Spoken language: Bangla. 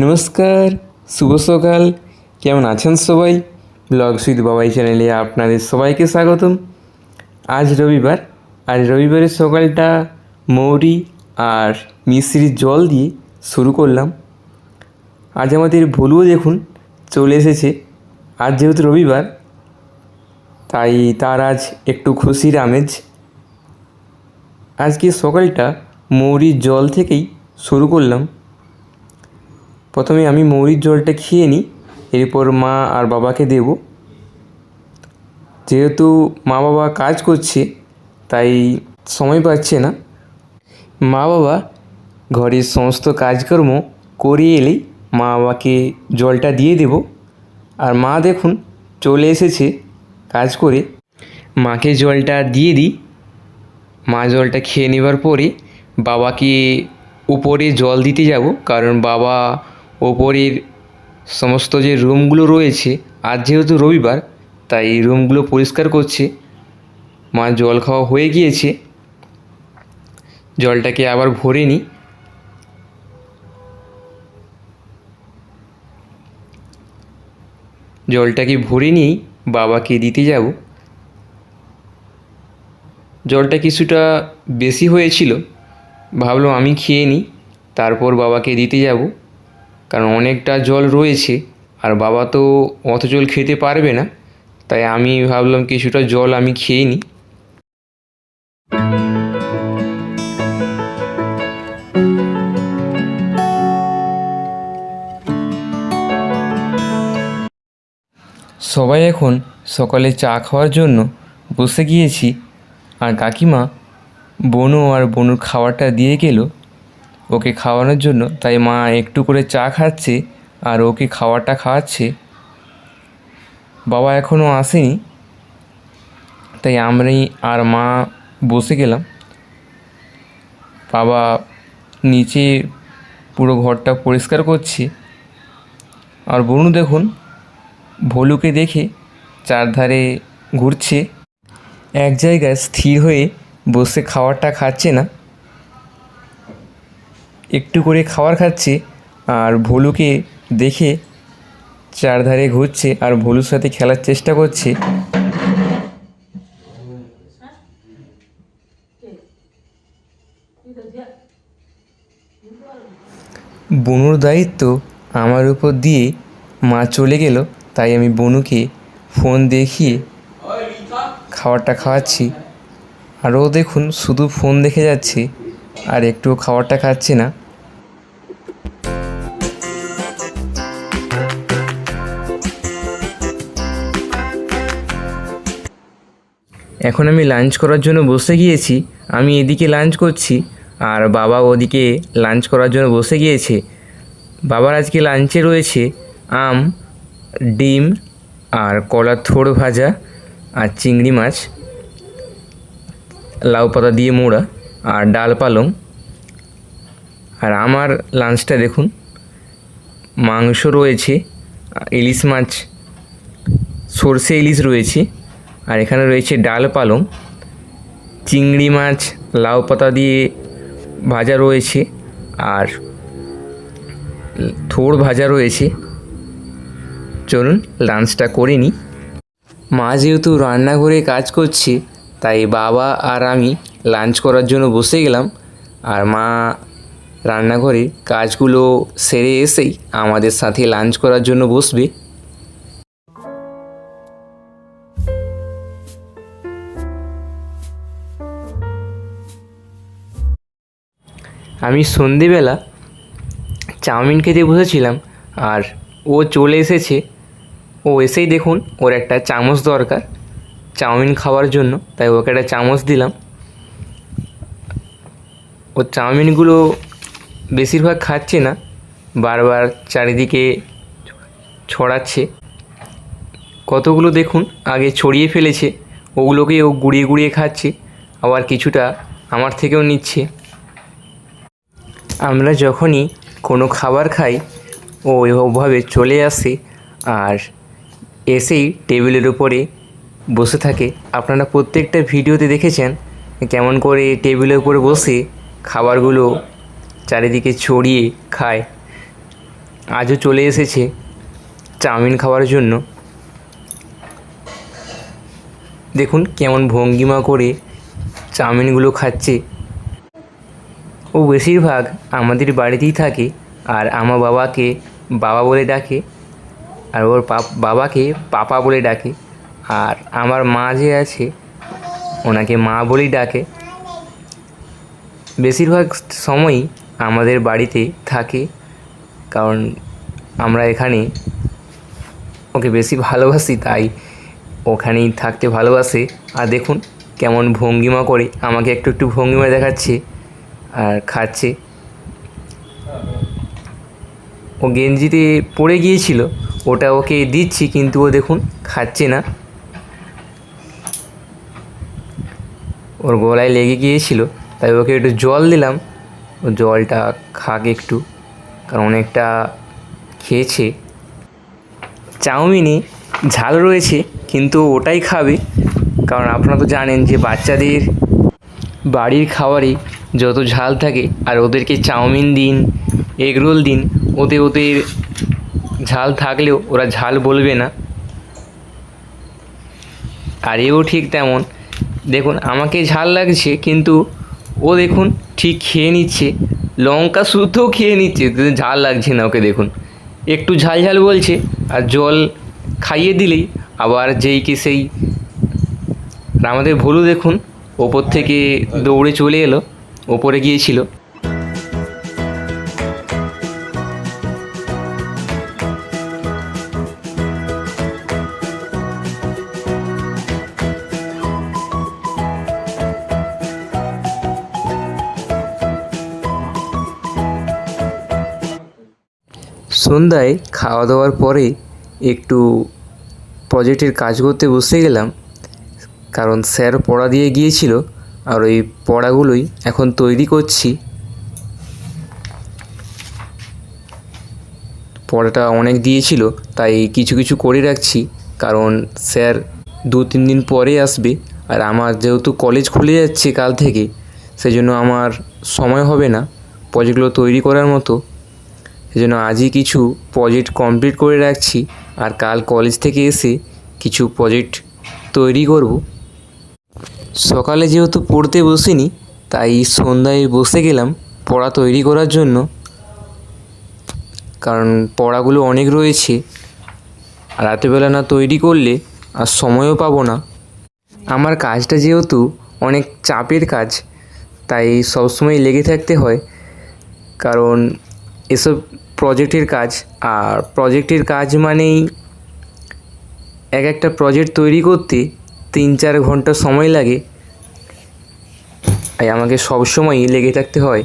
নমস্কার, শুভ সকাল। কেমন আছেন সবাই? ব্লগস উইথ বাবাই চ্যানেলে আপনাদের সবাইকে স্বাগতম। আজ রবিবারের সকালটা মৌরি আর মিশ্রির জল দিয়ে শুরু করলাম। আজ আমাদের ভুলুও দেখুন চলে এসেছে। আজ যেহেতু রবিবার, তাই তার আজ একটু খুশির আমেজ। আজকে সকালটা মৌরির জল থেকেই শুরু করলাম। প্রথমে আমি মৌরির জলটা খেয়ে নিই, এরপর মা আর বাবাকে দেব। যেহেতু মা বাবা কাজ করছে, তাই সময় পাচ্ছে না। মা বাবা ঘরের সমস্ত কাজকর্ম করে এলেই মা বাবাকে জলটা দিয়ে দেব। আর মা দেখুন চলে এসেছে কাজ করে। মাকে জলটা দিয়ে দিই। মা জলটা খেয়ে নেবার পরে বাবাকে উপরে জল দিতে যাব, কারণ বাবা ওপরের সমস্ত যে রুমগুলো রয়েছে, আজ যেহেতু রবিবার তাই রুমগুলো পরিষ্কার করছে। মা জল খাওয়া হয়ে গিয়েছে, জলটাকে আবার ভরে নিই। জলটাকে ভরে নিয়েই বাবাকে দিতে যাব। জলটা কিছুটা বেশি হয়েছিল, ভাবলাম আমি খেয়ে নিই, তারপর বাবাকে দিতে যাব, কারণ অনেকটা জল রয়েছে আর বাবা তো অত জল খেতে পারবে না। তাই আমি ভাবলাম কিছুটা জল আমি খেয়ে নিই। সবাই এখন সকালে চা খাওয়ার জন্য বসে গিয়েছি। আর কাকিমা বনু আর বনুর খাবারটা দিয়ে গেল ওকে খাওয়ানোর জন্য, তাই মা একটু করে চা খাচ্ছে আর ওকে খাবারটা খাওয়াচ্ছে। বাবা এখনও আসেনি, তাই আমরাই আর মা বসে গেলাম। বাবা নিচে পুরো ঘরটা পরিষ্কার করছে। আর বনু দেখুন ভলুকে দেখে চারধারে ঘুরছে, এক জায়গায় স্থির হয়ে বসে খাবারটা খাচ্ছে না, একটু করে খাবার খাচ্ছে। আর ভলুকে দেখে চারধারে ঘুরছে আর ভলুর সাথে খেলার চেষ্টা করছে। বনুর দায়িত্ব আমার উপর দিয়ে মা চলে গেল, তাই আমি বনুকে ফোন দেখিয়ে খাবারটা খাওয়াচ্ছি। আর ও দেখুন শুধু ফোন দেখে যাচ্ছে আর একটুও খাবারটা খাচ্ছে না। এখন আমি লাঞ্চ করার জন্য বসে গিয়েছি। আমি এদিকে লাঞ্চ করছি আর বাবা ওদিকে লাঞ্চ করার জন্য বসে গিয়েছে। বাবার আজকে লাঞ্চে রয়েছে আম, ডিম আর কলার থোড় ভাজা আর চিংড়ি মাছ, লাউ পাতা দিয়ে মোড়া আর ডাল পালং। আর আমার লাঞ্চটা দেখুন, মাংস রয়েছে, ইলিশ মাছ, সর্ষে ইলিশ রয়েছে, আর এখানে রয়েছে ডাল পালং, চিংড়ি মাছ লাউ পাতা দিয়ে ভাজা রয়েছে আর থোড় ভাজা রয়েছে। চলুন লাঞ্চটা করে নিই। মা যেহেতু রান্নাঘরে কাজ করছে, তাই বাবা আর আমি লাঞ্চ করার জন্য বসে গেলাম। আর মা রান্নাঘরে কাজগুলো সেরে এসেই আমাদের সাথে লাঞ্চ করার জন্য বসবে। আমি সন্ধেবেলা চাউমিন খেতে বসেছিলাম আর ও চলে এসেছে। ও এসেই দেখুন ওর একটা চামচ দরকার চাউমিন খাওয়ার জন্য, তাই ওকে একটা চামচ দিলাম। ও চাউমিনগুলো বেশিরভাগ খাচ্ছে না, বারবার চারিদিকে ছড়াচ্ছে। কতগুলো দেখুন আগে ছড়িয়ে ফেলেছে, ওগুলোকে ও গুঁড়িয়ে গুঁড়িয়ে খাচ্ছে, আবার কিছুটা আমার থেকেও নিচ্ছে। আমরা যখনই কোনো খাবার খাই ও ওভাবে চলে আসে আর এসেই টেবিলের উপরে বসে থাকে। আপনারা প্রত্যেকটা ভিডিওতে দেখেছেন কেমন করে টেবিলের উপরে বসে খাবারগুলো চারিদিকে ছড়িয়ে খায়। আজও চলে এসেছে চাউমিন খাওয়ার জন্য। দেখুন কেমন ভঙ্গিমা করে চাউমিনগুলো খাচ্ছে। ও বেশিরভাগ আমাদের বাড়িতেই থাকে, আর আমার বাবাকে বাবা বলে ডাকে, আর ওর বাবাকে পাপা বলে ডাকে, আর আমার মা যে আছে ওনাকে মা বলেই ডাকে। বেশিরভাগ সময়ই আমাদের বাড়িতে থাকে, কারণ আমরা এখানে ওকে বেশি ভালোবাসি, তাই ওখানেই থাকতে ভালোবাসে। আর দেখুন কেমন ভঙ্গিমা করে আমাকে একটু একটু ভঙ্গিমা দেখাচ্ছে আর খাচ্ছে। ও গেঞ্জিতে পড়ে গিয়েছিল, ওটা ওকে দিচ্ছি, কিন্তু ও দেখুন খাচ্ছে না। ওর গলায় লেগে গিয়েছিল, তাই ওকে একটু জল দিলাম, ও জলটা খাক একটু, কারণ অনেকটা খেয়েছে। চাউমিনে ঝাল রয়েছে, কিন্তু ওটাই খাবে, কারণ আপনারা তো জানেন যে বাচ্চাদের বাড়ির খাবারে যত ঝাল থাকে, আর ওদেরকে চাউমিন দিন, এগরোল দিন, ওদের ঝাল থাকলেও ওরা ঝাল বলবে না। আর এও ঠিক তেমন, দেখুন আমাকে ঝাল লাগছে, কিন্তু ও দেখুন ঠিক খেয়ে নিচ্ছে, লঙ্কা শুদ্ধও খেয়ে নিচ্ছে, ঝাল লাগছে না ওকে। দেখুন একটু ঝাল ঝাল বলছে, আর জল খাইয়ে দিলেই আবার যেই কি সেই। আমাদের ভুলু দেখুন ওপর থেকে দৌড়ে চলে এলো, ওপরে গিয়েছিল। সন্ধ্যায় খাওয়া দাওয়ার পরে একটু প্রজেক্টের কাজ করতে বসে গেলাম, কারণ স্যার পড়া দিয়ে গিয়েছিল, আর ওই পড়াগুলোই এখন তৈরি করছি। পড়াটা অনেক দিয়েছিল, তাই কিছু কিছু করে রাখছি, কারণ স্যার 2-3 দিন পরে আসবে, আর আমার যেহেতু কলেজ খুলে যাচ্ছে কাল থেকে, সেই জন্য আমার সময় হবে না প্রজেক্টগুলো তৈরি করার মতো। সেই জন্য আজই কিছু প্রজেক্ট কমপ্লিট করে রাখছি, আর কাল কলেজ থেকে এসে কিছু প্রজেক্ট তৈরি করব। সকালে যেহেতু পড়তে বসিনি, তাই সন্ধ্যায় বসে গেলাম পড়া তৈরি করার জন্য, কারণ পড়াগুলো অনেক রয়েছে, আর রাতেরবেলা না তৈরি করলে আর সময়ও পাবো না। আমার কাজটা যেহেতু অনেক চাপের কাজ, তাই সবসময় লেগে থাকতে হয়, কারণ এসব প্রজেক্টের কাজ, আর প্রজেক্টের কাজ মানেই এক একটা প্রজেক্ট তৈরি করতে 3-4 ঘন্টা সময় লাগে, তাই আমাকে সবসময়ই লেগে থাকতে হয়।